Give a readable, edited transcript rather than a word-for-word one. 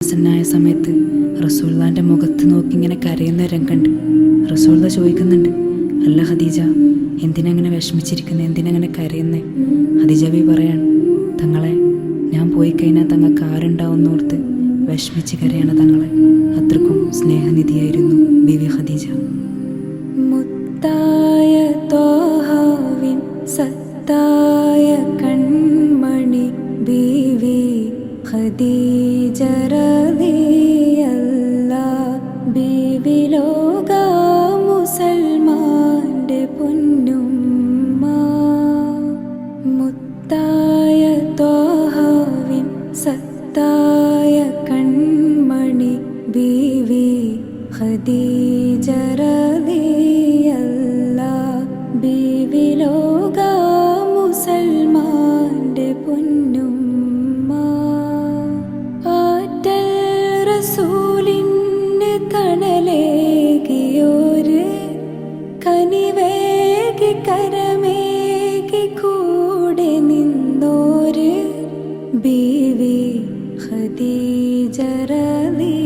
പ്രസന്നായ സമയത്ത് റസൂലുള്ളാന്റെ മുഖത്ത് നോക്കി ഇങ്ങനെ കരയുന്ന രംഗണ്ട്. റസൂലുള്ള ചോദിക്കുന്നുണ്ട്, അല്ല ഖദീജ, എന്തിനങ്ങനെ വിഷമിച്ചിരിക്കുന്നത്, എന്തിനങ്ങനെ കരയുന്നേ? ഖദീജ ബി പറയാണ്, തങ്ങളെ, ഞാൻ പോയി കഴിഞ്ഞാൽ തങ്ങൾക്ക് ആരുണ്ടാവുന്നോർത്ത് വിഷമിച്ച് കരയാണ് തങ്ങളെ. അത്രക്കും സ്നേഹനിധിയായിരുന്നു ബീവി ഖദീജ. മുത്തായ തോഹാവിൻ സത്തായ കൺമണി ബീവി ഖദീജ റളിയല്ലാഹ്. ബീവി ലോക മുസൽമാന്റെ പൊന്നുമ്മ. മുത്തായ തോഹാവിൻ സത്തായ കൺമണി ബീവി ഖദീജ റളിയല്ലാഹ്. ബീവി ലോക മുസൽമാന്റെ പൊന്നുമ്മ. ആറ്റൽ റസൂലിന് തണലേകിയോര് കനിവേകി കരമേകി കൂടെ നിന്നോര് ബീവി ഖദീജ റളിയല്ലാഹ്.